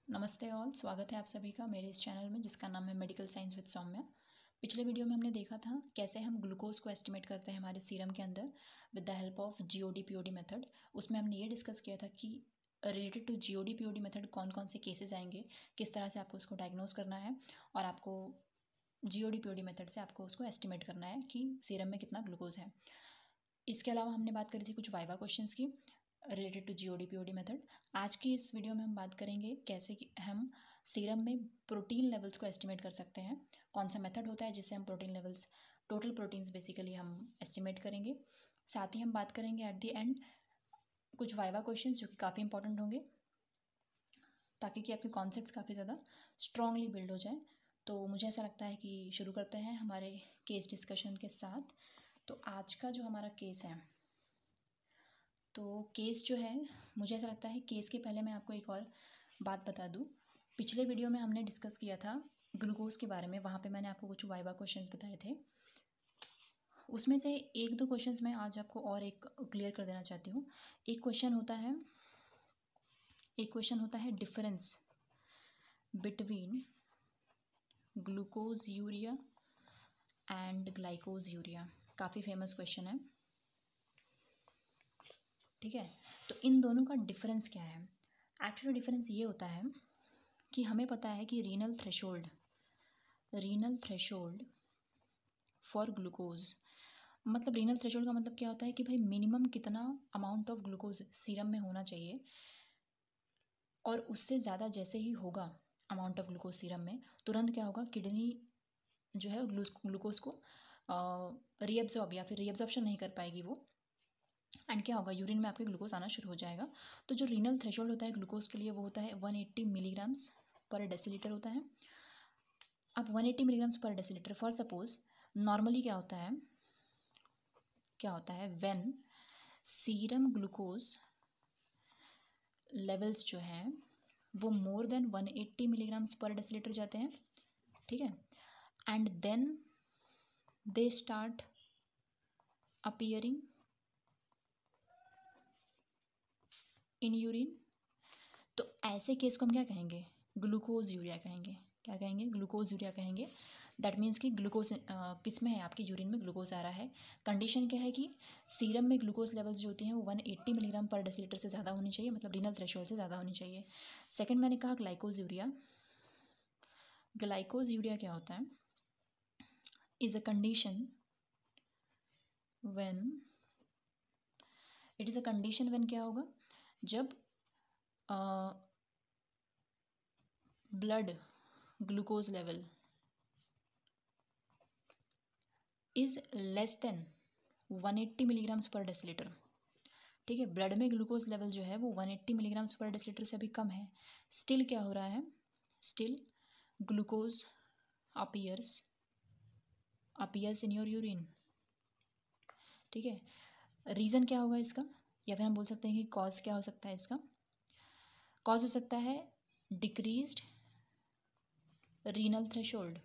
नमस्ते ऑल, स्वागत है आप सभी का मेरे इस चैनल में जिसका नाम है मेडिकल साइंस विद सौम्या। पिछले वीडियो में हमने देखा था कैसे हम ग्लूकोज को एस्टिमेट करते हैं हमारे सीरम के अंदर with the help of GOD POD method. उसमें हमने ये डिस्कस किया था कि related to GOD POD method कौन कौन से केसेस आएंगे, किस तरह से आपको उसको डायग्नोज करना है और आपको जीओडी पीओडी मेथड से आपको उसको एस्टिमेट करना है कि सीरम में कितना ग्लूकोज है। इसके अलावा हमने बात करी थी कुछ वाइवा क्वेश्चंस की related to GOD POD method. आज की इस वीडियो में हम बात करेंगे कैसे कि हम सीरम में प्रोटीन लेवल्स को एस्टिमेट कर सकते हैं, कौन सा मेथड होता है जिससे हम protein levels, total proteins basically हम एस्टिमेट करेंगे। साथ ही हम बात करेंगे एट द एंड कुछ वाइवा क्वेश्चंस जो कि काफ़ी इंपॉर्टेंट होंगे ताकि कि आपके कॉन्सेप्ट्स काफ़ी ज़्यादा स्ट्रांगली बिल्ड हो जाए। तो मुझे ऐसा लगता है कि शुरू करते हैं हमारे केस डिस्कशन के साथ। तो आज का जो हमारा केस है, तो केस जो है, मुझे ऐसा लगता है केस के पहले मैं आपको एक और बात बता दूं। पिछले वीडियो में हमने डिस्कस किया था ग्लूकोज के बारे में, वहाँ पे मैंने आपको कुछ वाइवा क्वेश्चंस बताए थे। उसमें से एक दो क्वेश्चंस मैं आज आपको और एक क्लियर कर देना चाहती हूँ। एक क्वेश्चन होता है difference between glucosuria and glycosuria. काफ़ी फेमस क्वेश्चन है, ठीक है। तो इन दोनों का डिफरेंस क्या है? एक्चुअली डिफरेंस ये होता है कि हमें पता है कि रीनल थ्रेशोल्ड फॉर ग्लूकोज, मतलब रीनल थ्रेशोल्ड का मतलब क्या होता है कि भाई मिनिमम कितना अमाउंट ऑफ ग्लूकोज सीरम में होना चाहिए, और उससे ज़्यादा जैसे ही होगा अमाउंट ऑफ ग्लूकोज सीरम में, तुरंत क्या होगा, किडनी जो है ग्लूकोज को रीअब्जॉर्ब या फिर रीअब्जॉर्प्शन नहीं कर पाएगी वो, एंड क्या होगा, यूरिन में आपके ग्लूकोज आना शुरू हो जाएगा। तो जो रीनल थ्रेशोल्ड होता है ग्लूकोज के लिए वो होता है 180 मिलीग्राम्स पर डेसीलीटर होता है। अब 180 milligrams per decilitre for suppose normally क्या होता है व्हेन सीरम ग्लूकोज लेवल्स जो हैं वो more than 180 milligrams per decilitre जाते हैं, ठीक है। And then they start appearing in urine. तो ऐसे केस को हम क्या कहेंगे, ग्लूकोज यूरिया कहेंगे। क्या कहेंगे? ग्लूकोज यूरिया कहेंगे। दैट मीन्स कि ग्लूकोज किस में है, आपकी यूरिन में ग्लूकोज आ रहा है। कंडीशन क्या है कि सीरम में ग्लूकोज लेवल्स जो होती हैं वो 180 मिलीग्राम पर डेसीलीटर से ज़्यादा होनी चाहिए, मतलब रीनल थ्रेशोल्ड से ज़्यादा होनी चाहिए। सेकंड मैंने कहा ग्लाइकोज यूरिया क्या होता है, इज़ अ कंडीशन व्हेन क्या होगा, जब blood glucose level is less than 180 milligrams per decilitre, ठीक है। ब्लड में ग्लूकोज लेवल जो है वो 180 मिलीग्राम्स पर डेसीलीटर से अभी कम है। स्टिल क्या हो रहा है, still glucose appears in your urine, ठीक है। रीज़न क्या होगा इसका, या फिर हम बोल सकते हैं कि कॉज क्या हो सकता है इसका? कॉज हो सकता है डिक्रीज्ड रीनल थ्रेशोल्ड।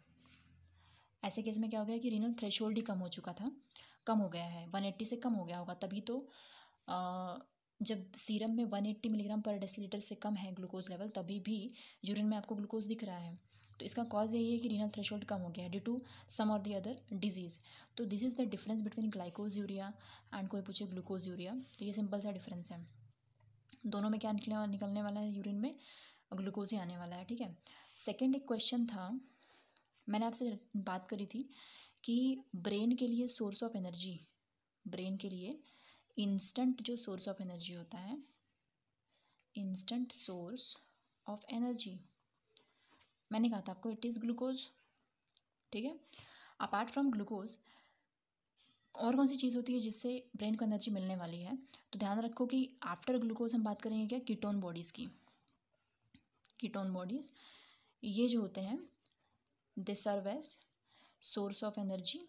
ऐसे केस में क्या हो गया कि रीनल थ्रेशोल्ड ही कम हो चुका था, कम हो गया है, 180 से कम हो गया होगा, तभी तो जब सीरम में 180 मिलीग्राम पर डेसीलीटर से कम है ग्लूकोज लेवल, तभी भी यूरिन में आपको ग्लूकोज दिख रहा है। तो इसका कॉज यही है कि रीनल थ्रेशोल्ड कम हो गया है due to some or the other disease. तो this is the difference between glycosuria and कोई पूछे ग्लूकोज यूरिया। तो ये सिंपल सा डिफरेंस है, दोनों में क्या निकलने वाला है, यूरिन में ग्लूकोज ही आने वाला है, ठीक है। सेकेंड एक क्वेश्चन था, मैंने आपसे बात करी थी कि ब्रेन के लिए सोर्स ऑफ एनर्जी, ब्रेन के लिए इंस्टेंट जो सोर्स ऑफ एनर्जी होता है, इंस्टेंट सोर्स ऑफ एनर्जी, मैंने कहा था आपको इट इज़ ग्लूकोज, ठीक है। अपार्ट फ्रॉम ग्लूकोज और कौन सी चीज़ होती है जिससे ब्रेन को एनर्जी मिलने वाली है? तो ध्यान रखो कि आफ्टर ग्लूकोज हम बात करेंगे क्या, कीटोन बॉडीज़ की। कीटोन बॉडीज़ ये जो होते हैं they serve as source of energy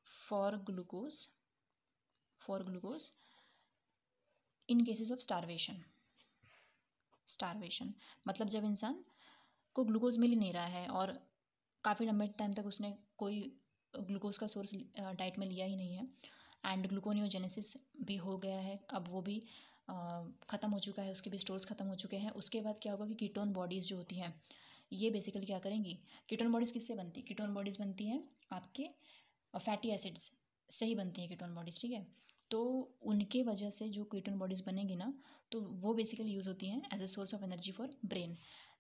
for glucose in cases of starvation, मतलब जब इंसान को ग्लूकोज मिल ही नहीं रहा है और काफ़ी लंबे टाइम तक उसने कोई ग्लूकोज का सोर्स डाइट में लिया ही नहीं है, एंड ग्लूकोनियोजेनेसिस भी हो गया है, अब वो भी ख़त्म हो चुका है, उसके भी स्टोर्स ख़त्म हो चुके हैं, उसके बाद क्या होगा कि कीटोन बॉडीज़ जो होती हैं ये बेसिकली क्या करेंगी, कीटोन बॉडीज़ किससे बनती है, कीटोन बॉडीज़ बनती हैं आपके फैटी एसिड्स से ही बनती हैं कीटोन बॉडीज़, ठीक है। तो उनके वजह से जो कीटोन बॉडीज़ बनेगी ना, तो वो बेसिकली यूज़ होती हैं as a source of energy for brain.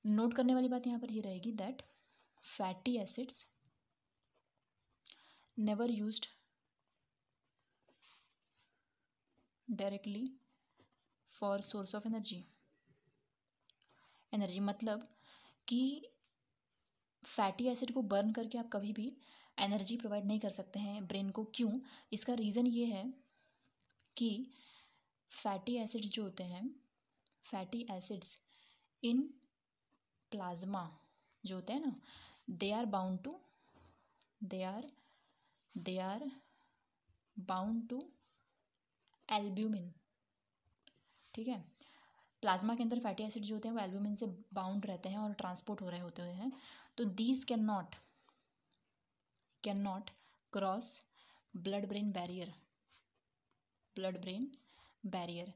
Note करने वाली बात यहाँ पर ये रहेगी that fatty acids never used directly for source of energy. मतलब कि फैटी एसिड को बर्न करके आप कभी भी एनर्जी प्रोवाइड नहीं कर सकते हैं ब्रेन को। क्यों? इसका रीज़न ये है कि फैटी एसिड्स जो होते हैं, फैटी एसिड्स इन प्लाज्मा जो होते हैं ना, they are bound to albumin, ठीक है। प्लाज्मा के अंदर फैटी एसिड जो होते हैं वो एल्ब्यूमिन से बाउंड रहते हैं और ट्रांसपोर्ट हो रहे होते हैं। तो these can not cross blood brain barrier.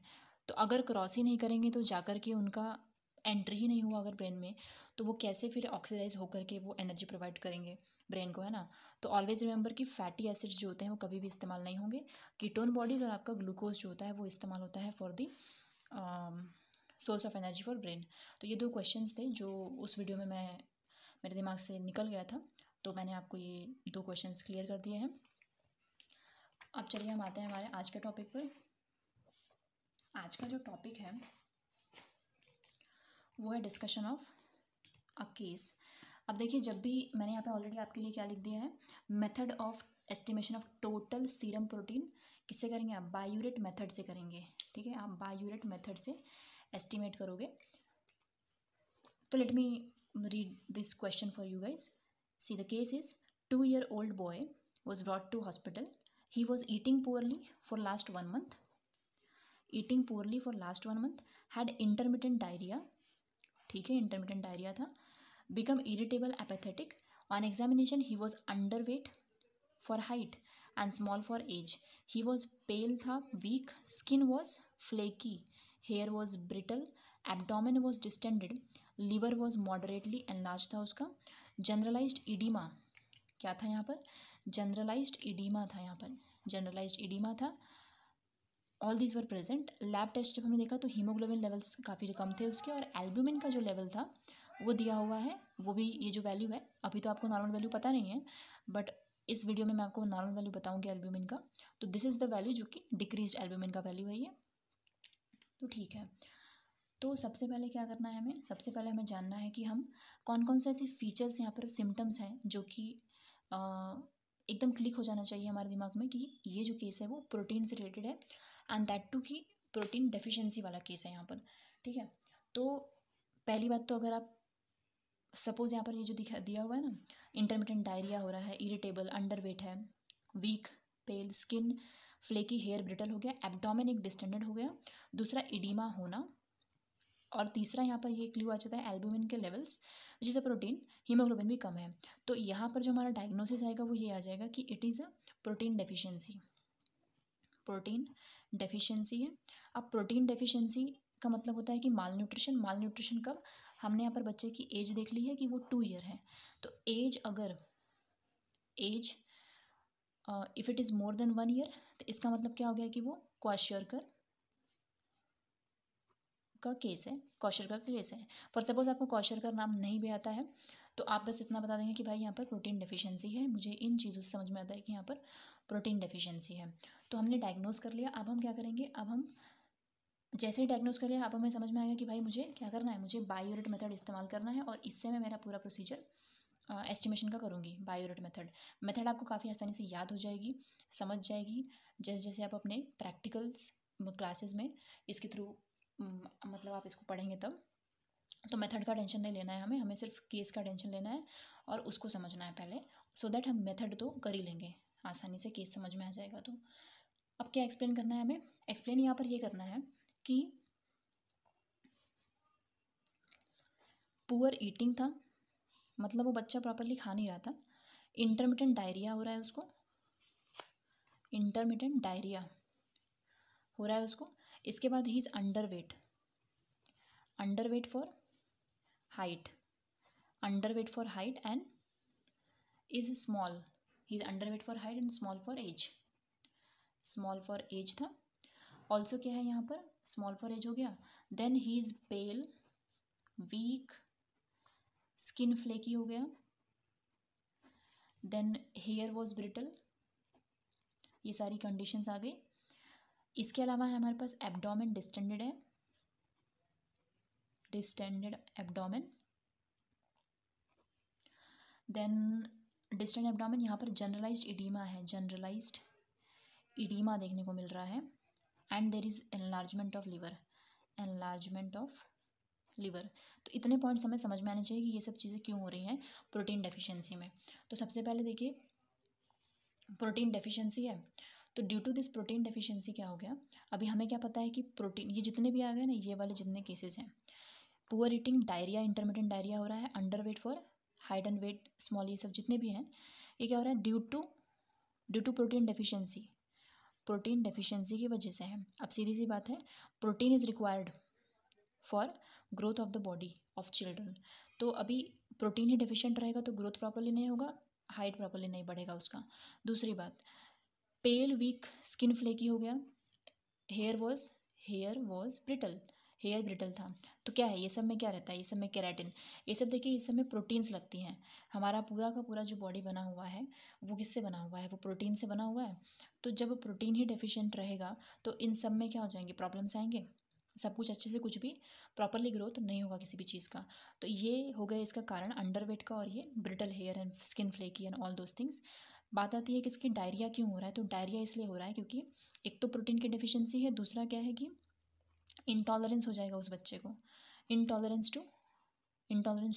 तो अगर क्रॉस ही नहीं करेंगे तो जाकर के उनका एंट्री ही नहीं हुआ अगर ब्रेन में, तो वो कैसे फिर ऑक्सीडाइज होकर के वो एनर्जी प्रोवाइड करेंगे ब्रेन को, है ना। तो ऑलवेज रिमेंबर कि फैटी एसिड्स जो होते हैं वो कभी भी इस्तेमाल नहीं होंगे। कीटोन बॉडीज़ और आपका ग्लूकोज जो होता है वो इस्तेमाल होता है for the source of energy for brain. तो ये 2 क्वेश्चंस थे जो उस वीडियो में मेरे दिमाग से निकल गया था, तो मैंने आपको ये 2 क्वेश्चंस क्लियर कर दिए हैं। अब चलिए हम आते हैं हमारे आज के टॉपिक पर। आज का जो टॉपिक है वो है डिस्कशन ऑफ अ केस। अब देखिए, जब भी मैंने यहाँ पे ऑलरेडी आपके लिए क्या लिख दिया है, method of estimation of total serum protein किससे करेंगे आप, बायूरेट मेथड से करेंगे, ठीक है। आप बायूरेट मेथड से एस्टिमेट करोगे। तो let me read this question for you guys. See the case is 2-year-old boy was brought to hospital. He was eating poorly for last 1 month. Had intermittent diarrhea, ठीक है, intermittent diarrhea था. Become irritable, apathetic. On examination he was underweight for height and small for age. He was pale था, weak, skin was flaky, hair was brittle, abdomen was distended, liver was moderately enlarged था उसका. Generalized edema क्या था यहाँ पर, generalised oedema था यहाँ पर, जनरलाइज्ड इडीमा था. All these were present. Lab test जब हमने देखा तो हीमोग्लोबिन लेवल्स काफ़ी कम थे उसके, और एल्ब्यूमिन का जो लेवल था वो दिया हुआ है, वो भी ये जो वैल्यू है, अभी तो आपको नॉर्मल वैल्यू पता नहीं है, बट इस वीडियो में मैं आपको नॉर्मल वैल्यू बताऊंगी एल्ब्यूमिन का. तो दिस इज़ द वैल्यू जो कि डिक्रीज्ड एल्ब्यूमिन का वैल्यू है ये. तो ठीक है, तो सबसे पहले क्या करना है हमें, सबसे पहले हमें जानना है कि हम कौन कौन से ऐसे फीचर्स यहाँ पर सिम्टम्स हैं जो कि एकदम क्लिक हो जाना चाहिए हमारे दिमाग में कि ये जो केस है वो प्रोटीन से रिलेटेड है, एंड दैट टू कि प्रोटीन डेफिशिएंसी वाला केस है यहाँ पर, ठीक है. तो पहली बात तो अगर आप सपोज यहाँ पर ये जो दिया हुआ है ना, इंटरमिटेंट डायरिया हो रहा है, इरिटेबल, अंडरवेट है, वीक, पेल, स्किन फ्लेकी, हेयर ब्रिटल हो गया, एब्डोमेन एक डिस्टेंडेड हो गया, दूसरा इडीमा होना, और तीसरा यहाँ पर ये क्लू आ जाता है एल्ब्यूमिन के levels which is a protein, haemoglobin भी कम है. तो यहाँ पर जो हमारा डायग्नोसिस आएगा वो ये आ जाएगा कि it is a protein deficiency. Protein deficiency है. अब प्रोटीन डेफिशिएंसी का मतलब होता है कि माल न्यूट्रिशन कब, हमने यहाँ पर बच्चे की एज देख ली है कि वो 2 ईयर है. तो as if it is more than 1 year, तो इसका मतलब क्या हो गया कि वो क्वाशियरकर का केस है. फॉर सपोज आपको क्वाशियरकर नाम नहीं भी आता है तो आप बस इतना बता देंगे कि भाई यहाँ पर प्रोटीन डेफिशिएंसी है, मुझे इन चीज़ों से समझ में आता है कि यहाँ पर प्रोटीन डेफिशिएंसी है. तो हमने डायग्नोस कर लिया. अब हम क्या करेंगे, अब हम जैसे ही डायग्नोस कर लिया, अब हमें समझ में आएगा कि भाई मुझे क्या करना है, मुझे बायोरेट मेथड इस्तेमाल करना है, और इससे मैं मेरा पूरा प्रोसीजर एस्टिमेशन का करूँगी. बायोरेट मेथड आपको काफ़ी आसानी से याद हो जाएगी, समझ जाएगी, जैसे जैसे आप अपने प्रैक्टिकल्स क्लासेस में इसके थ्रू मतलब आप इसको पढ़ेंगे तब. तो मेथड का टेंशन नहीं लेना है हमें सिर्फ केस का टेंशन लेना है और उसको समझना है पहले, सो दैट हम मेथड तो कर ही लेंगे आसानी से, केस समझ में आ जाएगा. तो अब क्या एक्सप्लेन करना है हमें, एक्सप्लेन यहाँ पर ये करना है कि पुअर ईटिंग था, मतलब वो बच्चा प्रॉपरली खा नहीं रहा था. इंटरमिटेंट डायरिया हो रहा है उसको, इसके बाद he is under weight for height, under weight for height and is small, he is under weight for height and small for age, small for age था। ऑल्सो क्या है यहाँ पर, स्मॉल फॉर एज हो गया। Then he is pale, weak, skin flaky हो गया। Then here was brittle, ये सारी कंडीशंस आ गई। इसके अलावा है हमारे पास एब्डोमेन डिस्टेंडेड है, distended abdomen. Then distend abdomen, यहाँ पर जनरलाइज्ड इडीमा है, जनरलाइज्ड इडीमा देखने को मिल रहा है। And there is enlargement of liver, enlargement of liver. तो इतने पॉइंट्स हमें समझ में आने चाहिए कि ये सब चीज़ें क्यों हो रही हैं प्रोटीन डेफिशिएंसी में। तो सबसे पहले देखिए प्रोटीन डेफिशिएंसी है, तो due to this protein deficiency क्या हो गया, अभी हमें क्या पता है कि प्रोटीन, ये जितने भी आ गए ना, ये वाले जितने केसेस हैं, poor eating, diarrhoea, intermittent diarrhoea हो रहा है, under weight for height and weight small, ये सब जितने भी हैं, ये क्या हो रहा है due to protein deficiency, protein deficiency की वजह से है। अब सीधी सी बात है, protein is required for growth of the body of children. तो अभी प्रोटीन ही डेफिशिएंट रहेगा तो ग्रोथ प्रॉपरली नहीं होगा, हाइट प्रॉपरली नहीं बढ़ेगा उसका। दूसरी बात, पेल, वीक, स्किन फ्लेकी हो गया। Hair was brittle, hair brittle था। तो क्या है, ये सब में क्या रहता है, ये सब में केराटिन, ये सब देखिए, इस सब में प्रोटीन्स लगती हैं। हमारा पूरा का पूरा जो बॉडी बना हुआ है वो किससे बना हुआ है, वो प्रोटीन से बना हुआ है। तो जब प्रोटीन ही डेफिशिएंट रहेगा तो इन सब में क्या हो जाएंगे, प्रॉब्लम्स आएंगे, सब कुछ अच्छे से, कुछ भी प्रॉपरली ग्रोथ नहीं होगा किसी भी चीज़ का। तो ये हो गया इसका कारण, अंडरवेट का, और ये brittle hair and skin flaky and all those things. बात आती है कि इसकी डायरिया क्यों हो रहा है, तो डायरिया इसलिए हो रहा है क्योंकि एक तो प्रोटीन की डेफिशिएंसी है, दूसरा क्या है कि इंटॉलरेंस हो जाएगा उस बच्चे को, intolerance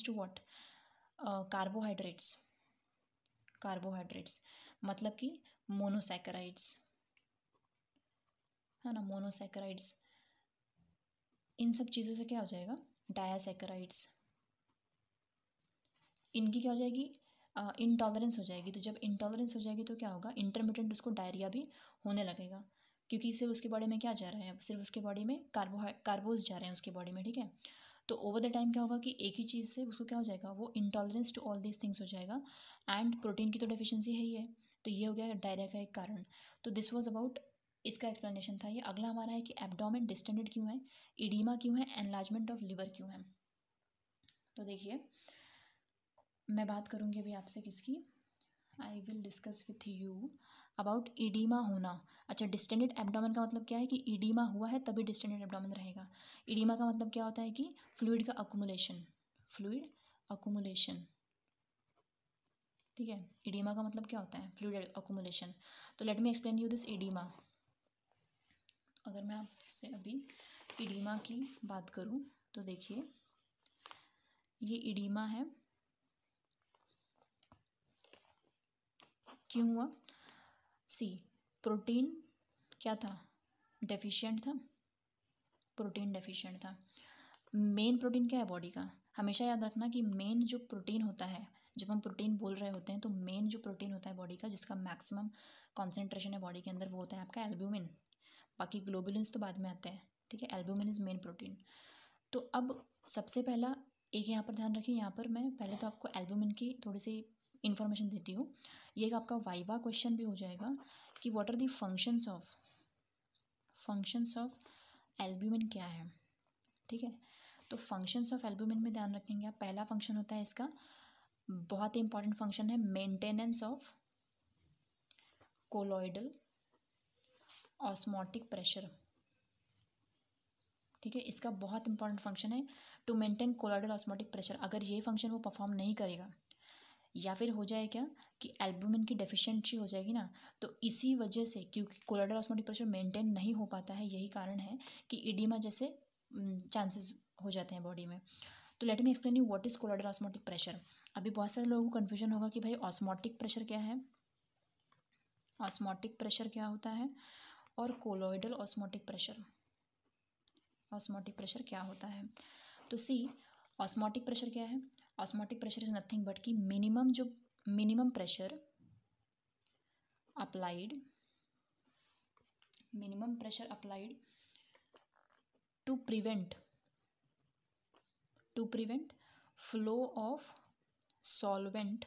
to what, carbohydrates, carbohydrates मतलब कि मोनोसैकेराइड्स, है ना, मोनोसैकेराइड्स, इन सब चीज़ों से क्या हो जाएगा, डायासैकेराइड्स, इनकी क्या हो जाएगी, इंटॉलरेंस हो जाएगी। तो जब इंटॉलरेंस हो जाएगी तो क्या होगा, इंटरमिटेंट उसको डायरिया भी होने लगेगा, क्योंकि सिर्फ उसके बॉडी में क्या जा रहा है, सिर्फ उसके बॉडी में कार्बोज जा रहे हैं उसके बॉडी में, ठीक है। तो ओवर द टाइम क्या होगा कि एक ही चीज़ से उसको क्या हो जाएगा, वो intolerance to all these things हो जाएगा। एंड प्रोटीन की तो डेफिशिएंसी है ही है, तो ये हो गया डायरिया का एक कारण। तो दिस वाज अबाउट, इसका एक्सप्लेनेशन था ये। अगला हमारा है कि एब्डोमेन डिस्टेंडेड क्यों है, इडीमा क्यों है, एनलार्जमेंट ऑफ लिवर क्यों है। तो देखिए मैं बात करूँगी अभी आपसे किसकी, I will discuss with you about oedema होना। अच्छा, डिस्टेंडेड एब्डोमेन का मतलब क्या है कि ईडीमा हुआ है तभी डिस्टेंडेड एब्डोमेन रहेगा। ईडीमा का मतलब क्या होता है कि फ्लूइड का अकुमुलेशन, फ्लूइड अकुमुलेशन, ठीक है। ईडीमा का मतलब क्या होता है, फ्लूइड अकुमुलेशन। तो let me explain you this oedema. अगर मैं आपसे अभी ईडीमा की बात करूँ तो देखिए ये ईडीमा है, क्यों हुआ, सी प्रोटीन क्या था, डेफिशिएंट था, प्रोटीन डेफिशिएंट था। मेन प्रोटीन क्या है बॉडी का, हमेशा याद रखना कि मेन जो प्रोटीन होता है, जब हम प्रोटीन बोल रहे होते हैं तो मेन जो प्रोटीन होता है बॉडी का, जिसका मैक्सिमम कॉन्सेंट्रेशन है बॉडी के अंदर, वो होता है आपका एल्ब्यूमिन। बाकी ग्लोबुलिन्स तो बाद में आते हैं, ठीक है। Albumin is main protein. तो अब सबसे पहला एक यहाँ पर ध्यान रखिए, यहाँ पर मैं पहले तो आपको एल्ब्यूमिन की थोड़ी सी इन्फॉर्मेशन देती हूँ। ये एक आपका वाइवा क्वेश्चन भी हो जाएगा कि what are the functions of albumin क्या है, ठीक है। तो फंक्शंस ऑफ एल्ब्यूमिन में ध्यान रखेंगे आप, पहला फंक्शन होता है इसका, बहुत ही इंपॉर्टेंट फंक्शन है, maintenance of colloidal osmotic pressure, ठीक है। इसका बहुत इंपॉर्टेंट फंक्शन है to maintain colloidal osmotic pressure. अगर ये फंक्शन वो परफॉर्म नहीं करेगा या फिर हो जाए क्या कि एल्ब्यूमिन की डेफिशिएंसी हो जाएगी ना, तो इसी वजह से, क्योंकि कोलॉइडल ऑस्मोटिक प्रेशर मेंटेन नहीं हो पाता है, यही कारण है कि इडीमा जैसे चांसेस हो जाते हैं बॉडी में। तो let me explain you what is colloidal osmotic pressure. अभी बहुत सारे लोगों को कन्फ्यूजन होगा कि भाई ऑस्मोटिक प्रेशर क्या है, ऑस्मोटिक प्रेशर क्या होता है, और colloidal osmotic pressure, osmotic pressure क्या होता है। तो सी, ऑस्मोटिक प्रेशर क्या है, osmotic pressure is nothing but कि minimum pressure applied to prevent flow of solvent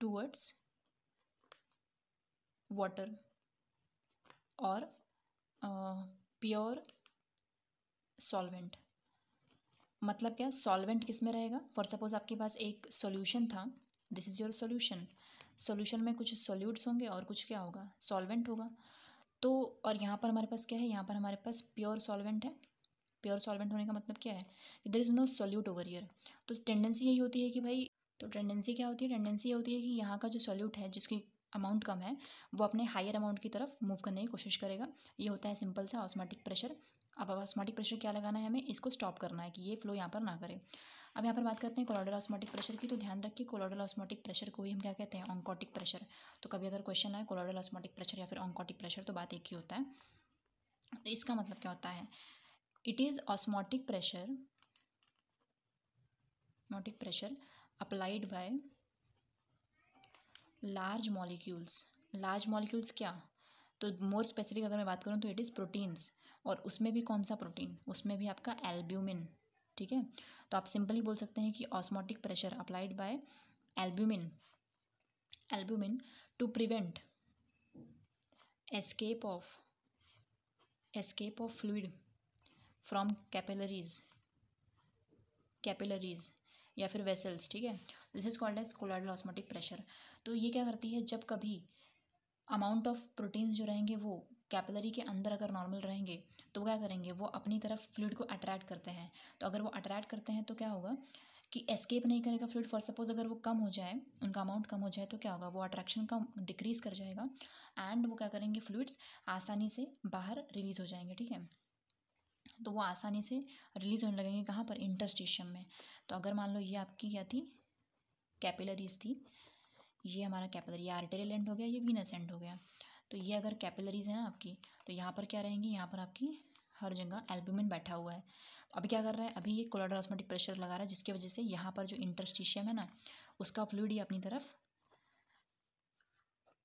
towards water or pure solvent. मतलब क्या, सॉल्वेंट किस में रहेगा? फॉर सपोज आपके पास एक सॉल्यूशन था, दिस इज़ योर सॉल्यूशन में कुछ सॉल्यूट्स होंगे और कुछ क्या होगा, सॉल्वेंट होगा। तो और यहाँ पर हमारे पास क्या है, यहाँ पर हमारे पास प्योर सॉल्वेंट है। प्योर सॉल्वेंट होने का मतलब क्या है कि there is no solute over here. तो टेंडेंसी यही होती है कि भाई, तो टेंडेंसी क्या होती है, टेंडेंसी ये होती है कि यहाँ का जो सॉल्यूट है जिसकी अमाउंट कम है वो अपने हायर अमाउंट की तरफ मूव करने की कोशिश करेगा। ये होता है सिंपल सा ऑस्मोटिक प्रेशर। अब ऑस्मोटिक प्रेशर क्या लगाना है हमें, इसको स्टॉप करना है कि ये फ्लो यहाँ पर ना करे। अब यहाँ पर बात करते हैं कोलॉइडल ऑस्मोटिक प्रेशर की। तो ध्यान रखिए, कोलॉइडल ऑस्मोटिक प्रेशर को ही हम क्या कहते हैं, ऑन्कोटिक प्रेशर। तो कभी अगर क्वेश्चन आए कोलॉइडल ऑस्मोटिक प्रेशर या फिर ऑन्कोटिक प्रेशर, तो बात एक ही होता है। तो इसका मतलब क्या होता है, it is osmotic pressure applied by large molecules क्या, तो मोर स्पेसिफिक अगर मैं बात करूँ तो इट इज़ प्रोटीन्स। और उसमें भी कौन सा प्रोटीन, उसमें भी आपका एल्ब्यूमिन। ठीक है, तो आप सिंपली बोल सकते हैं कि osmotic pressure applied by albumin to prevent escape of fluid from capillaries या फिर वेसल्स। ठीक है, this is called as colloidal osmotic pressure. तो ये क्या करती है, जब कभी अमाउंट ऑफ प्रोटीन्स जो रहेंगे वो कैपिलरी के अंदर अगर नॉर्मल रहेंगे तो क्या करेंगे, वो अपनी तरफ फ्लूइड को अट्रैक्ट करते हैं। तो अगर वो अट्रैक्ट करते हैं तो क्या होगा कि एस्केप नहीं करेगा फ्लूइड। फॉर सपोज अगर वो कम हो जाए, उनका अमाउंट कम हो जाए, तो क्या होगा, वो अट्रैक्शन का डिक्रीज कर जाएगा एंड वो क्या करेंगे, फ्लूइड्स आसानी से बाहर रिलीज हो जाएंगे। ठीक है, तो वो आसानी से रिलीज होने लगेंगे कहाँ पर, इंटरस्टिशियम में। तो अगर मान लो ये आपकी क्या थी, कैपिलरीज थी, ये हमारा कैपिलरी, ये आर्टेरियल एंड हो गया, ये वीनस एंड हो गया। तो ये अगर कैपिलरीज है ना आपकी, तो यहाँ पर क्या रहेंगी, यहाँ पर आपकी हर जगह एल्ब्यूमिन बैठा हुआ है। अभी क्या कर रहा है, अभी ये कोलॉइडल ऑस्मोटिक प्रेशर लगा रहा है, जिसकी वजह से यहाँ पर जो इंटरस्टिशियम है ना, उसका फ्लूइड ही अपनी तरफ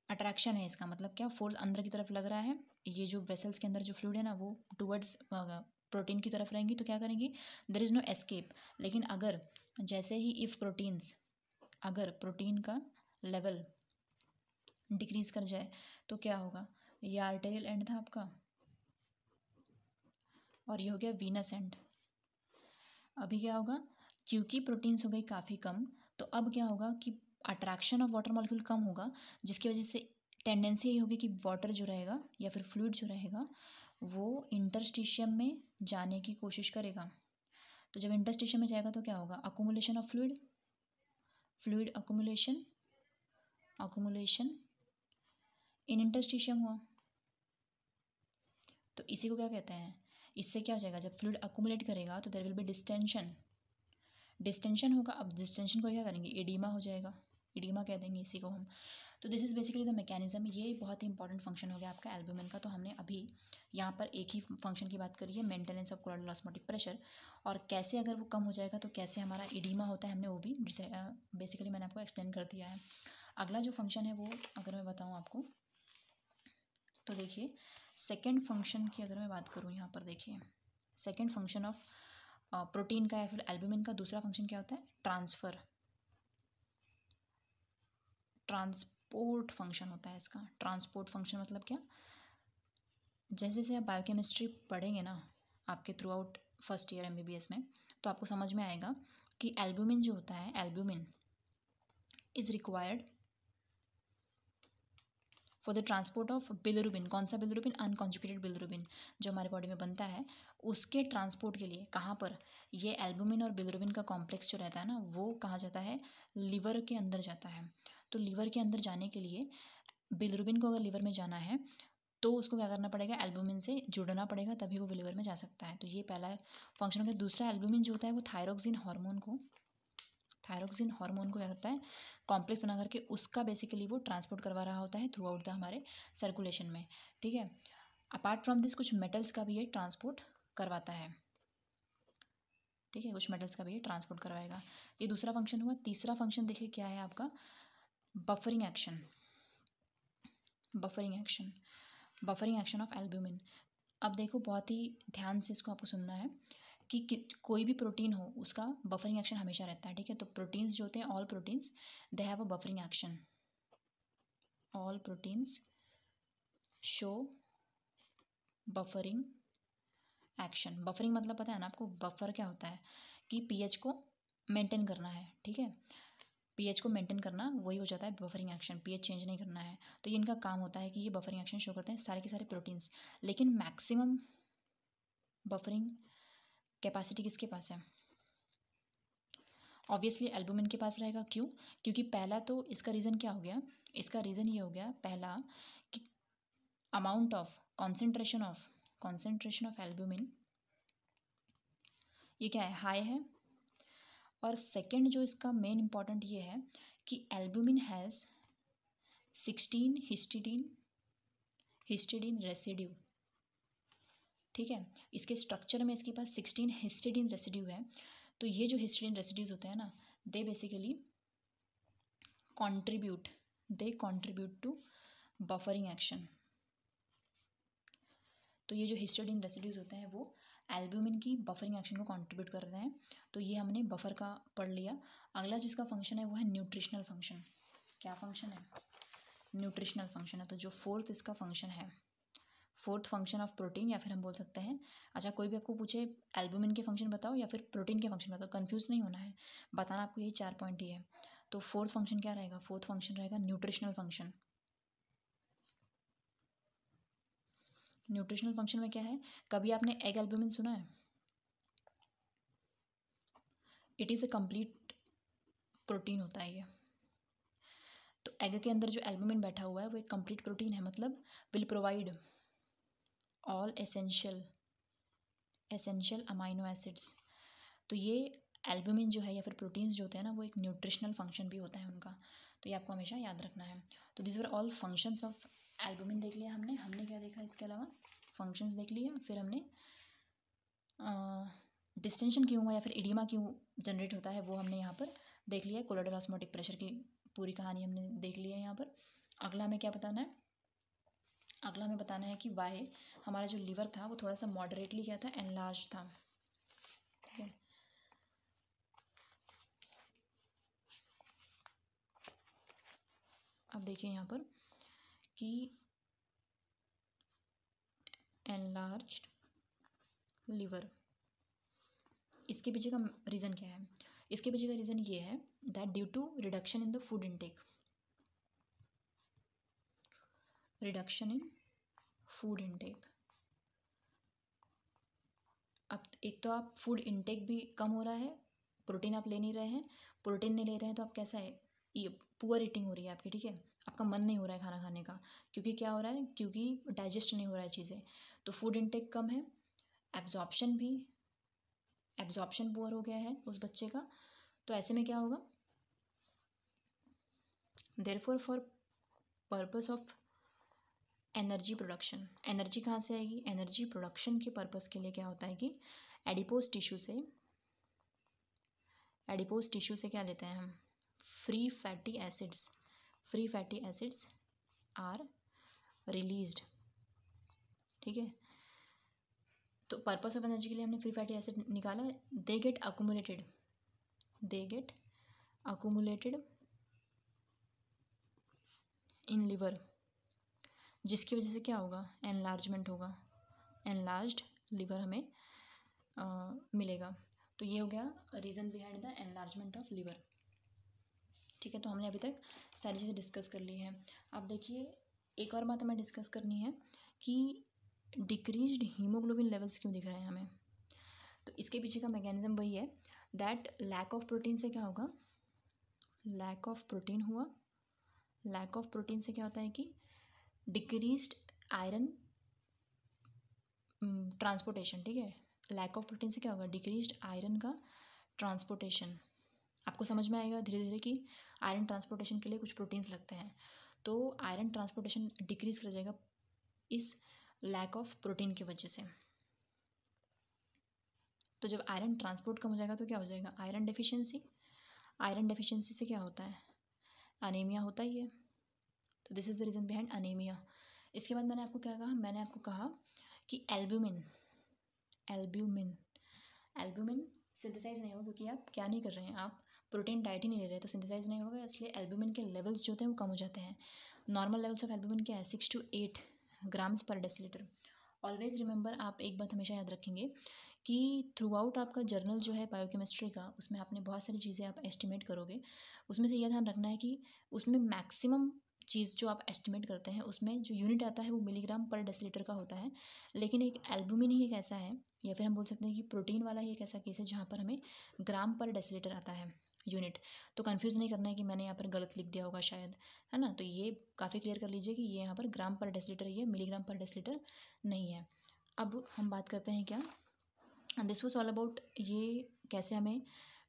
अट्रैक्शन है। इसका मतलब क्या, फोर्स अंदर की तरफ लग रहा है। ये जो वेसल्स के अंदर जो फ्लूइड है ना, वो टूवर्ड्स प्रोटीन की तरफ रहेंगी, तो क्या करेंगी, देयर इज़ नो एस्केप। लेकिन अगर जैसे ही अगर प्रोटीन का लेवल डिक्रीज कर जाए तो क्या होगा, ये आर्टेरियल एंड था आपका और ये हो गया वीनस एंड। अभी क्या होगा, क्योंकि प्रोटीन्स हो गई काफ़ी कम, तो अब क्या होगा कि अट्रैक्शन ऑफ वाटर मॉलिक्यूल कम होगा, जिसकी वजह से टेंडेंसी यही होगी कि वाटर जो रहेगा या फिर फ्लूइड जो रहेगा वो इंटरस्टिशियम में जाने की कोशिश करेगा। तो जब इंटरस्टिशियम में जाएगा तो क्या होगा, accumulation of fluid accumulation in interstitium हुआ। तो इसी को क्या कहते हैं, इससे क्या हो जाएगा, जब फ्लूइड अकुमुलेट करेगा तो देयर विल बी डिस्टेंशन होगा। अब डिस्टेंशन को क्या करेंगे, एडिमा हो जाएगा, एडिमा कह देंगे इसी को हम। तो this is basically the mechanism. ये बहुत ही इंपॉर्टेंट फंक्शन हो गया आपका एल्ब्यूमिन का। तो हमने अभी यहाँ पर एक ही फंक्शन की बात करी है, maintenance of colloidal osmotic pressure, और कैसे अगर वो कम हो जाएगा तो कैसे हमारा एडिमा होता है, हमने वो भी बेसिकली मैंने आपको एक्सप्लेन कर दिया है। अगला जो फंक्शन है वो अगर मैं बताऊँ आपको, तो देखिए सेकेंड फंक्शन की अगर मैं बात करूँ, यहाँ पर देखिए सेकेंड फंक्शन ऑफ प्रोटीन का या फिर एल्ब्यूमिन का दूसरा फंक्शन क्या होता है, ट्रांसपोर्ट फंक्शन होता है इसका। ट्रांसपोर्ट फंक्शन मतलब क्या, जैसे जैसे आप बायोकेमिस्ट्री पढ़ेंगे ना आपके through out first year MBBS में, तो आपको समझ में आएगा कि एल्ब्यूमिन जो होता है, albumin is required for the transport of bilirubin. कौन सा बिलिरुबिन, अनकॉन्जुगेटेड बिलिरुबिन जो हमारे बॉडी में बनता है, उसके ट्रांसपोर्ट के लिए कहाँ पर, ये एल्ब्यूमिन और बिलिरुबिन का कॉम्प्लेक्स जो रहता है ना, वो कहाँ जाता है, लीवर के अंदर जाता है। तो लीवर के अंदर जाने के लिए बिलिरुबिन को अगर लीवर में जाना है तो उसको क्या करना पड़ेगा, एल्ब्यूमिन से जुड़ना पड़ेगा, तभी वो लीवर में जा सकता है। तो ये पहला फंक्शन हो गया। दूसरा, एल्ब्यूमिन जो होता है वो थायरोक्सिन हार्मोन को क्या करता है, कॉम्प्लेक्स बना करके उसका बेसिकली वो ट्रांसपोर्ट करवा रहा होता है थ्रू आउट द हमारे सर्कुलेशन में। ठीक है, अपार्ट फ्रॉम दिस कुछ मेटल्स का भी ये ट्रांसपोर्ट करवाता है। ठीक है, कुछ मेटल्स का भी ये ट्रांसपोर्ट करवाएगा। ये दूसरा फंक्शन हुआ। तीसरा फंक्शन देखिए क्या है आपका, buffering action. Buffering action of albumin. अब देखो बहुत ही ध्यान से इसको आपको सुनना है कि कोई भी प्रोटीन हो उसका बफरिंग एक्शन हमेशा रहता है, ठीक है। तो प्रोटीन्स जो होते हैं, all proteins they have a buffering action. All proteins show buffering action. Buffering मतलब पता है ना आपको, बफर क्या होता है कि पीएच को मेंटेन करना है, ठीक है। पीएच को मेंटेन करना वही हो जाता है बफरिंग एक्शन, पीएच चेंज नहीं करना है। तो ये इनका काम होता है कि ये बफरिंग एक्शन शो करते हैं सारे के सारे प्रोटीन्स। लेकिन मैक्सिमम बफरिंग कैपेसिटी किसके पास है? ऑब्वियसली एल्बुमिन के पास रहेगा। क्यों? क्योंकि पहला तो इसका रीज़न क्या हो गया, इसका रीज़न ये हो गया पहला कि amount of concentration of albumin ये क्या है, हाई है। और सेकंड जो इसका मेन इंपॉर्टेंट ये है कि एल्बुमिन हैज़ 16 हिस्टिडीन रेसिड्यू, ठीक है। इसके स्ट्रक्चर में इसके पास 16 हिस्टिडीन रेसिड्यू है। तो ये जो हिस्टिडीन रेसिड्यूज होते हैं ना, they basically contribute to buffering action. तो ये जो हिस्टिडीन रेसिड्यूज होते हैं वो एल्ब्यूमिन की बफरिंग एक्शन को कंट्रीब्यूट कर रहे हैं। तो ये हमने बफर का पढ़ लिया। अगला जिसका फंक्शन है वो है न्यूट्रिशनल फंक्शन। क्या फंक्शन है? न्यूट्रिशनल फंक्शन है। तो जो फोर्थ इसका फंक्शन है, फोर्थ फंक्शन ऑफ प्रोटीन, या फिर हम बोल सकते हैं, अच्छा कोई भी आपको पूछे एल्ब्यूमिन के फंक्शन बताओ या फिर प्रोटीन के फंक्शन बताओ, कंफ्यूज नहीं होना है, बताना आपको यही 4 पॉइंट ही है। तो फोर्थ फंक्शन क्या रहेगा? फोर्थ फंक्शन रहेगा न्यूट्रिशनल फंक्शन। न्यूट्रिशनल फंक्शन में क्या है? कभी आपने एग एल्ब्यूमिन सुना है? It is a complete protein होता है ये। तो एग के अंदर जो एल्ब्यूमिन बैठा हुआ है वो एक कंप्लीट प्रोटीन है, मतलब will provide all essential amino acids. तो ये एल्ब्यूमिन जो है या फिर प्रोटीन्स जो होते हैं ना, वो एक न्यूट्रिशनल फंक्शन भी होता है उनका। तो ये आपको हमेशा याद रखना है। तो this were all functions of albumin देख लिया हमने क्या देखा इसके अलावा? फंक्शंस देख लिया। फिर हमने डिस्टेंशन क्यों हुआ या फिर एडिमा क्यों जनरेट होता है वो हमने यहाँ पर देख लिया। कोलोइडल ऑस्मोटिक प्रेशर की पूरी कहानी हमने देख ली है यहाँ पर। अगला हमें क्या बताना है? अगला हमें बताना है कि वाई हमारा जो लीवर था वो थोड़ा सा मॉडरेटली क्या था, एनलार्ज था, ठीक है। अब देखिए यहाँ पर कि एनलार्ज्ड लीवर, इसके पीछे का रीज़न क्या है? इसके पीछे का रीज़न ये है that due to reduction in the food intake, reduction in food intake. अब एक तो आप फूड इनटेक भी कम हो रहा है, प्रोटीन आप ले नहीं रहे हैं, प्रोटीन नहीं ले रहे हैं तो आप कैसा है, ये पुअर ईटिंग हो रही है आपकी, ठीक है। आपका मन नहीं हो रहा है खाना खाने का, क्योंकि क्या हो रहा है, क्योंकि डाइजेस्ट नहीं हो रहा है चीज़ें। तो फूड इनटेक कम है, एब्जॉर्प्शन पुअर हो गया है उस बच्चे का। तो ऐसे में क्या होगा? Therefore for purpose of energy production, energy कहाँ से आएगी? एनर्जी प्रोडक्शन के पर्पस के लिए क्या होता है कि एडिपोज टिश्यू से क्या लेते हैं हम? Free fatty acids are released, ठीक है। तो पर्पस ऑफ एनर्जी के लिए हमने फ्री फैटी एसिड निकाला। They get accumulated in liver, जिसकी वजह से क्या होगा? एनलार्जमेंट होगा, एनलार्ज्ड लिवर हमें मिलेगा। तो ये हो गया reason behind the enlargement of liver, ठीक है। तो हमने अभी तक सारी चीज़ें डिस्कस कर ली हैं। अब देखिए एक और बात हमें डिस्कस करनी है कि डिक्रीज्ड हीमोग्लोबिन लेवल्स क्यों दिख रहे हैं हमें। तो इसके पीछे का मैकेनिज्म वही है दैट लैक ऑफ प्रोटीन से क्या होगा? लैक ऑफ प्रोटीन हुआ। लैक ऑफ प्रोटीन से क्या होता है कि डिक्रीज्ड आयरन ट्रांसपोर्टेशन, ठीक है। लैक ऑफ प्रोटीन से क्या होगा? डिक्रीज्ड आयरन का ट्रांसपोर्टेशन। आपको समझ में आएगा धीरे धीरे कि आयरन ट्रांसपोर्टेशन के लिए कुछ प्रोटीन्स लगते हैं। तो आयरन ट्रांसपोर्टेशन डिक्रीज कर जाएगा इस लैक ऑफ प्रोटीन की वजह से। तो जब आयरन ट्रांसपोर्ट कम हो जाएगा तो क्या हो जाएगा? आयरन डेफिशिएंसी से क्या होता है? अनीमिया होता ही है। तो this is the reason behind anaemia. इसके बाद मैंने आपको क्या कहा, मैंने आपको कहा कि एल्ब्यूमिन सिंथेसाइज नहीं होगा, क्योंकि आप क्या नहीं कर रहे हैं, आप प्रोटीन डाइट ही नहीं ले रहे, तो सिंथेसाइज नहीं होगा, इसलिए एल्ब्यूमिन के लेवल्स जो होते हैं वो कम हो जाते हैं। नॉर्मल लेवल्स ऑफ एल्ब्यूमिन क्या है, 6 to 8 ग्राम्स पर डेसीलीटर। ऑलवेज रिमेंबर, आप एक बात हमेशा याद रखेंगे कि थ्रू आउट आपका जर्नल जो है बायोकेमिस्ट्री का, उसमें आपने बहुत सारी चीज़ें आप एस्टिमेट करोगे, उसमें से यह ध्यान रखना है कि उसमें मैक्सिमम चीज़ जो आप एस्टिमेट करते हैं उसमें जो यूनिट आता है वो मिलीग्राम पर डेसीलीटर का होता है। लेकिन एक एल्ब्यूमिन ही एक ऐसा है, या फिर हम बोल सकते हैं कि प्रोटीन वाला ही एक ऐसा केस है जहाँ पर हमें ग्राम पर डेसीलीटर आता है यूनिट। तो कंफ्यूज नहीं करना है कि मैंने यहाँ पर गलत लिख दिया होगा शायद, है ना। तो ये काफ़ी क्लियर कर लीजिए कि ये यहाँ पर ग्राम पर डेसीलीटर, ये मिलीग्राम पर डेसीलीटर नहीं है। अब हम बात करते हैं क्या, दिस वॉज ऑल अबाउट ये कैसे हमें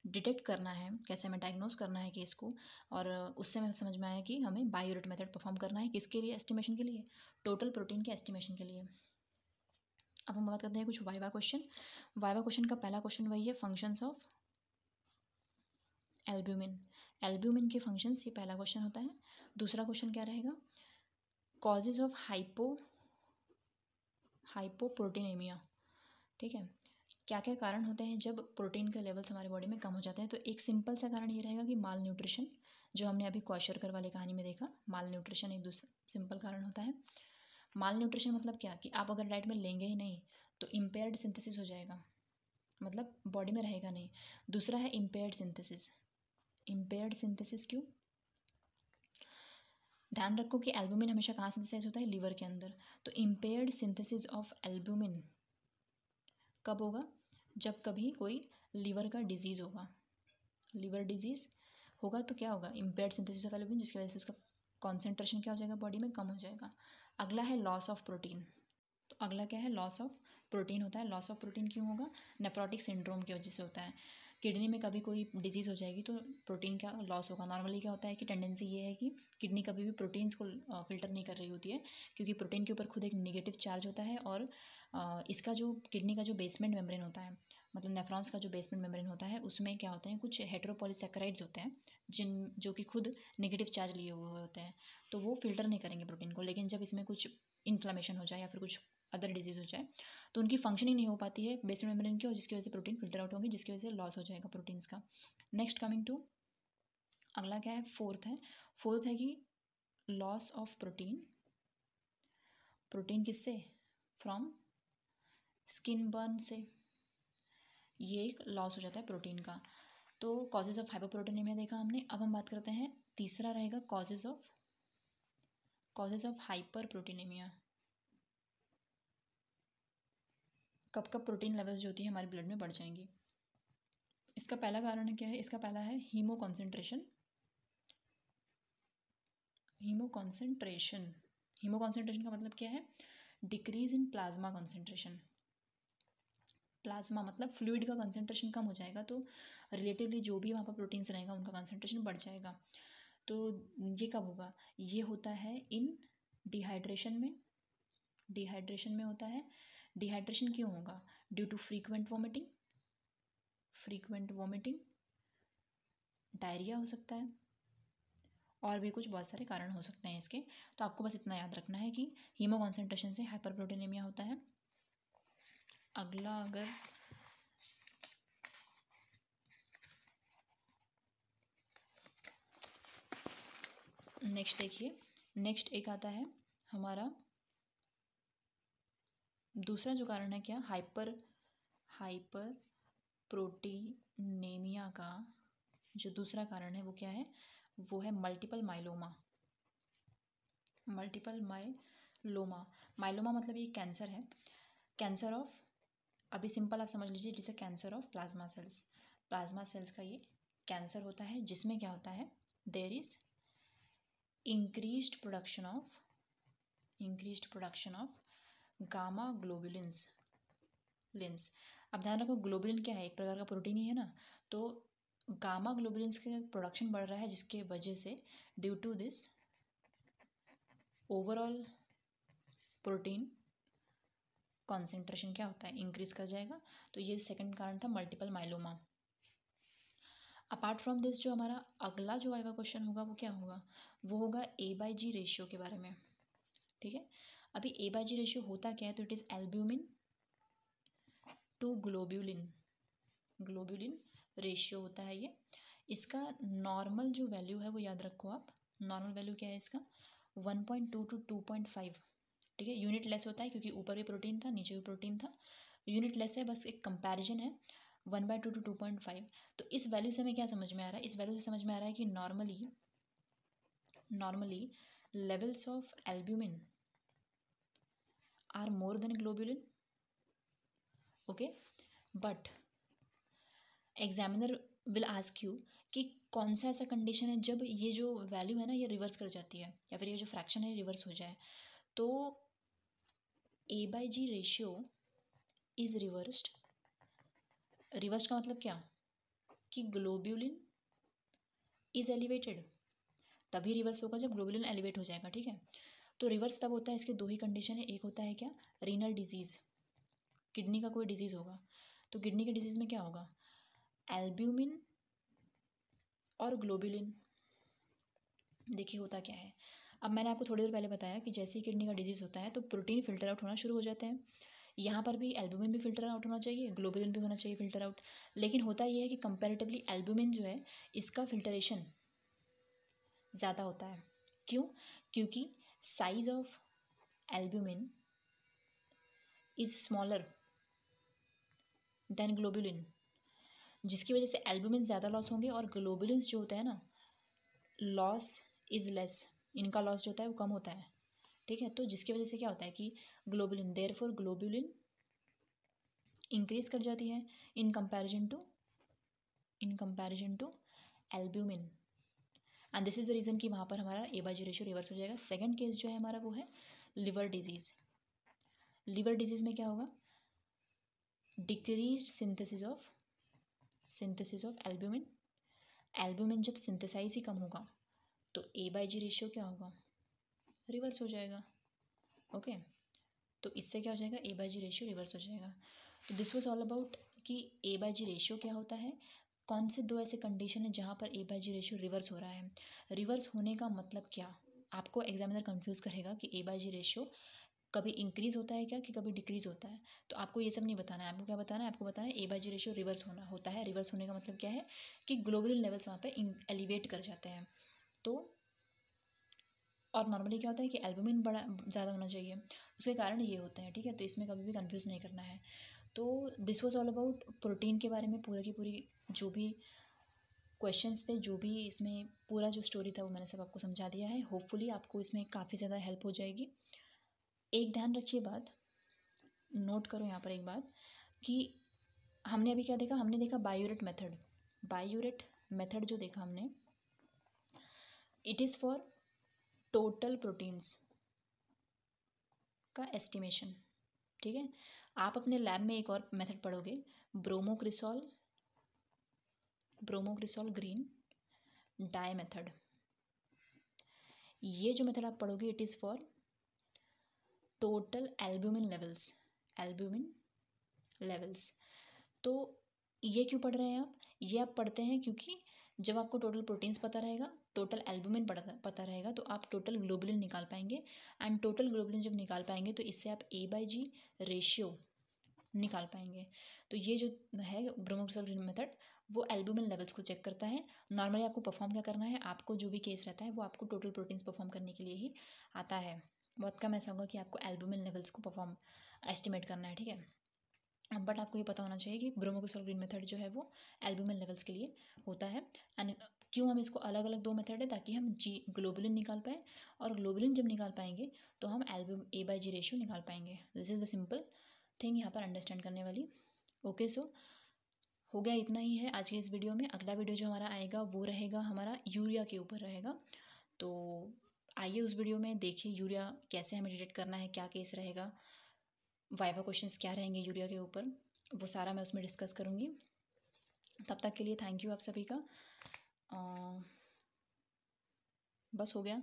डिटेक्ट करना है, कैसे हमें डायग्नोस करना है केस को, और उससे हमें समझ में आया कि हमें बायोरेट मेथड परफॉर्म करना है, किसके लिए, एस्टिमेशन के लिए, टोटल प्रोटीन के एस्टिमेशन के लिए। अब हम बात करते हैं कुछ वाइवा क्वेश्चन। वाइवा क्वेश्चन का पहला क्वेश्चन वही है, फंक्शंस ऑफ एल्ब्यूमिन। एल्ब्यूमिन के फंक्शंस, ये पहला क्वेश्चन होता है। दूसरा क्वेश्चन क्या रहेगा, कॉजेज ऑफ हाइपोप्रोटीनेमिया। ठीक है, क्या क्या कारण होते हैं जब प्रोटीन के लेवल्स हमारे बॉडी में कम हो जाते हैं। तो एक सिंपल सा कारण ये रहेगा कि माल न्यूट्रिशन, जो हमने अभी क्वेश्चर वाले कहानी में देखा, माल न्यूट्रिशन एक दूसरा सिंपल कारण होता है। माल न्यूट्रिशन मतलब क्या, कि आप अगर डाइट में लेंगे ही नहीं तो इम्पेयर्ड सिंथेसिस हो जाएगा, मतलब बॉडी में रहेगा नहीं। दूसरा है इम्पेयर्ड सिंथेसिस। इम्पेयर्ड सिंथेसिस क्यों, ध्यान रखो कि एल्ब्यूमिन हमेशा कहाँ सिंथेसाइज होता है, लीवर के अंदर। तो इम्पेयर्ड सिंथेसिस ऑफ एल्ब्यूमिन कब होगा, जब कभी कोई लीवर का डिजीज़ होगा, लीवर डिजीज़ होगा तो क्या होगा, इम्पेयर्ड सिंथेसिस ऑफ एल्ब्यूमिन, जिसकी वजह से उसका कॉन्सेंट्रेशन क्या हो जाएगा, बॉडी में कम हो जाएगा। अगला है लॉस ऑफ प्रोटीन। तो अगला क्या है, लॉस ऑफ प्रोटीन होता है। लॉस ऑफ प्रोटीन क्यों होगा, नेफ्रोटिक सिंड्रोम की वजह से होता है। किडनी में कभी कोई डिजीज़ हो जाएगी तो प्रोटीन का लॉस होगा। नॉर्मली क्या होता है कि टेंडेंसी ये है कि किडनी कभी भी प्रोटीन्स को फिल्टर नहीं कर रही होती है, क्योंकि प्रोटीन के ऊपर खुद एक नेगेटिव चार्ज होता है, और इसका जो किडनी का जो बेसमेंट मेम्ब्रेन होता है, मतलब नेफ्रॉन्स का जो बेसमेंट मेम्ब्रेन होता है, उसमें क्या होते हैं, कुछ हेटेरोपॉलीसैकेराइड्स होते हैं जो कि खुद नेगेटिव चार्ज लिए हुए होते हैं, तो वो फिल्टर नहीं करेंगे प्रोटीन को। लेकिन जब इसमें कुछ इन्फ्लामेशन हो जाए या फिर कुछ अदर डिजीज़ हो जाए तो उनकी फंक्शनिंग नहीं हो पाती है बेसमेंट मेम्ब्रेन की, और जिसकी वजह से प्रोटीन फिल्टर आउट होंगे, जिसकी वजह से लॉस हो जाएगा प्रोटीन्स का। नेक्स्ट कमिंग टू अगला क्या है, फोर्थ है कि लॉस ऑफ प्रोटीन किससे, फ्रॉम स्किन बर्न से, ये एक लॉस हो जाता है प्रोटीन का। तो कॉजेज ऑफ हाइपोप्रोटीनेमिया देखा हमने। अब हम बात करते हैं, तीसरा रहेगा कॉजेज ऑफ हाइपर प्रोटीनेमिया। कब कब प्रोटीन लेवल्स जो होती है हमारे ब्लड में बढ़ जाएंगी। इसका पहला कारण क्या है, इसका पहला है हीमो कॉन्सेंट्रेशन। हीमो कॉन्सेंट्रेशन का मतलब क्या है, decrease in plasma concentration. Plasma मतलब फ्लूइड का कंसंट्रेशन कम हो जाएगा, तो रिलेटिवली जो भी वहाँ पर प्रोटीन्स रहेगा उनका कंसंट्रेशन बढ़ जाएगा। तो ये कब होगा, ये होता है इन डिहाइड्रेशन में होता है। डिहाइड्रेशन क्यों होगा, due to frequent vomiting, diarrhoea हो सकता है, और भी कुछ बहुत सारे कारण हो सकते हैं इसके। तो आपको बस इतना याद रखना है कि हीमो कॉन्सेंट्रेशन से हाइपरप्रोटीनेमिया होता है। अगला अगर नेक्स्ट देखिए, नेक्स्ट एक आता है हमारा दूसरा जो कारण है क्या, हाइपर प्रोटीनेमिया का जो दूसरा कारण है वो क्या है, वो है मल्टीपल माइलोमा मतलब ये कैंसर है, कैंसर ऑफ, अभी सिंपल आप समझ लीजिए, जैसे कैंसर ऑफ प्लाज्मा सेल्स का ये कैंसर होता है, जिसमें क्या होता है, there is increased production of gamma globulins. अब ध्यान रखो, ग्लोबुलिन क्या है, एक प्रकार का प्रोटीन ही है ना। तो गामा ग्लोबुलिन्स के प्रोडक्शन बढ़ रहा है, जिसके वजह से due to this overall protein concentration क्या होता है, इंक्रीज कर जाएगा। तो ये सेकंड कारण था multiple myeloma. Apart from this जो हमारा अगला जो वाइवा क्वेश्चन होगा वो क्या होगा, वो होगा A/G रेशियो के बारे में। ठीक है, अभी ए बाई जी रेशियो होता क्या है, तो it is albumin to globulin, globulin ratio होता है ये। इसका नॉर्मल जो वैल्यू है वो याद रखो आप, नॉर्मल वैल्यू क्या है इसका 1.2 टू 2.5, ठीक है। यूनिट लेस होता है क्योंकि ऊपर भी प्रोटीन था नीचे भी प्रोटीन था, यूनिट लेस है, बस एक कंपैरिजन है 1/2 टू 2.5। तो इस वैल्यू से हमें क्या समझ में आ रहा है, इस वैल्यू से समझ में आ रहा है कि normally levels of albumin are more than globulin, okay. But examiner will ask you कि कौन सा ऐसा कंडीशन है जब ये जो वैल्यू है ना ये रिवर्स कर जाती है, या फिर ये जो फ्रैक्शन है रिवर्स हो जाए। तो A by G ratio is reversed, reversed का मतलब क्या कि ग्लोब्यूलिन इज एलिवेटेड, तभी रिवर्स होगा जब ग्लोब्यूलिन एलिवेट हो जाएगा, ठीक है। तो रिवर्स तब होता है, इसके दो ही कंडीशन है, एक होता है क्या रीनल डिजीज़, किडनी का कोई डिजीज़ होगा, तो किडनी के डिजीज़ में क्या होगा एल्ब्यूमिन और ग्लोब्यूलिन। देखिए होता क्या है, अब मैंने आपको थोड़ी देर पहले बताया कि जैसे ही किडनी का डिजीज़ होता है तो प्रोटीन फिल्टर आउट होना शुरू हो जाते हैं। यहाँ पर भी एल्ब्यूमिन भी फिल्टर आउट होना चाहिए, ग्लोब्यूलिन भी होना चाहिए फिल्टर आउट। लेकिन होता ये है कि कंपैरेटिवली एल्ब्यूमिन जो है इसका फिल्टरेशन ज़्यादा होता है। क्यों? क्योंकि size of albumin is smaller than globulin, जिसकी वजह से एल्ब्यूमिन ज़्यादा लॉस होंगे और ग्लोब्यूलिन्स जो होता है ना लॉस इज़ लेस, इनका लॉस जो होता है वो कम होता है, ठीक है। तो जिसकी वजह से क्या होता है कि ग्लोब्यूलिन देयरफॉर ग्लोब्यूलिन इंक्रीज कर जाती है in comparison to albumin, and this is the reason कि वहाँ पर हमारा A by G ratio reverse हो जाएगा। सेकंड केस जो है हमारा वो है लिवर डिजीज़। लिवर डिजीज़ में क्या होगा decrease synthesis of albumin, albumin जब सिंथेसाइज ही कम होगा तो ए बाई जी रेशियो क्या होगा रिवर्स हो जाएगा, ओके। तो इससे क्या हो जाएगा ए बाई जी रेशियो रिवर्स हो जाएगा। तो दिस वाज ऑल अबाउट कि ए बाई जी रेशियो क्या होता है, कौन से दो ऐसे कंडीशन है जहाँ पर ए बाई जी रेशियो रिवर्स हो रहा है। रिवर्स होने का मतलब क्या, आपको एग्जामिनर कंफ्यूज करेगा कि ए बाई जी रेशियो कभी इंक्रीज होता है क्या कि कभी डिक्रीज होता है। तो आपको ये सब नहीं बताना है, आपको क्या बताना है, आपको बताना है ए बाई जी रेशियो रिवर्स होता है। रिवर्स होने का मतलब क्या है कि ग्लोबुलिन लेवल्स वहाँ पे एलिवेट कर जाते हैं। तो और नॉर्मली क्या होता है कि एल्ब्यूमिन बड़ा ज़्यादा होना चाहिए, उसके कारण ये होते हैं, ठीक है। तो इसमें कभी भी कंफ्यूज नहीं करना है। तो this was all about protein के बारे में पूरी की पूरी जो भी क्वेश्चंस थे, जो भी इसमें पूरा जो स्टोरी था वो मैंने सब आपको समझा दिया है। होपफुली आपको इसमें काफ़ी ज़्यादा हेल्प हो जाएगी। एक ध्यान रखिए बात, नोट करो यहाँ पर एक बात कि हमने अभी क्या देखा, हमने देखा बायोरेट मेथड। बायोरेट मेथड जो देखा हमने, it is for total proteins का एस्टिमेशन, ठीक है। आप अपने लैब में एक और मेथड पढ़ोगे ब्रोमोक्रिसॉल ग्रीन डाई मेथड। ये जो मेथड आप पढ़ोगे it is for total albumin levels. तो ये क्यों पढ़ रहे हैं आप, ये आप पढ़ते हैं क्योंकि जब आपको टोटल प्रोटीन्स पता रहेगा, टोटल एल्ब्यूमिन पता रहेगा, तो आप टोटल ग्लोबुलिन निकाल पाएंगे। एंड टोटल ग्लोबुलिन जब निकाल पाएंगे तो इससे आप ए बाई जी रेशियो निकाल पाएंगे। तो ये जो है ब्रोमोक्रिसॉल ग्रीन मेथड वो एल्ब्यूमिन लेवल्स को चेक करता है। नॉर्मली आपको परफॉर्म क्या करना है, आपको जो भी केस रहता है वो आपको टोटल प्रोटीन्स परफॉर्म करने के लिए ही आता है। बहुत कम ऐसा होगा कि आपको एल्ब्यूमिन लेवल्स को परफॉर्म एस्टिमेट करना है, ठीक है। बट आपको ये पता होना चाहिए कि ब्रोमोक्रिसॉल ग्रीन मेथड जो है वो एल्ब्यूमिन लेवल्स के लिए होता है। एंड क्यों हम इसको अलग अलग दो मेथड है, ताकि हम ग्लोबुलिन निकाल पाएँ, और ग्लोबुलिन जब निकाल पाएंगे तो हम ए बाई जी रेशियो निकाल पाएंगे। This is the simple thing यहाँ पर अंडरस्टैंड करने वाली, ओके। सो हो गया, इतना ही है आज के इस वीडियो में। अगला वीडियो जो हमारा आएगा वो रहेगा हमारा यूरिया के ऊपर रहेगा। तो आइए उस वीडियो में देखिए यूरिया कैसे हमें डिटेक्ट करना है, क्या केस रहेगा, वाइवा क्वेश्चंस क्या रहेंगे यूरिया के ऊपर, वो सारा मैं उसमें डिस्कस करूँगी। तब तक के लिए थैंक यू आप सभी का। बस हो गया।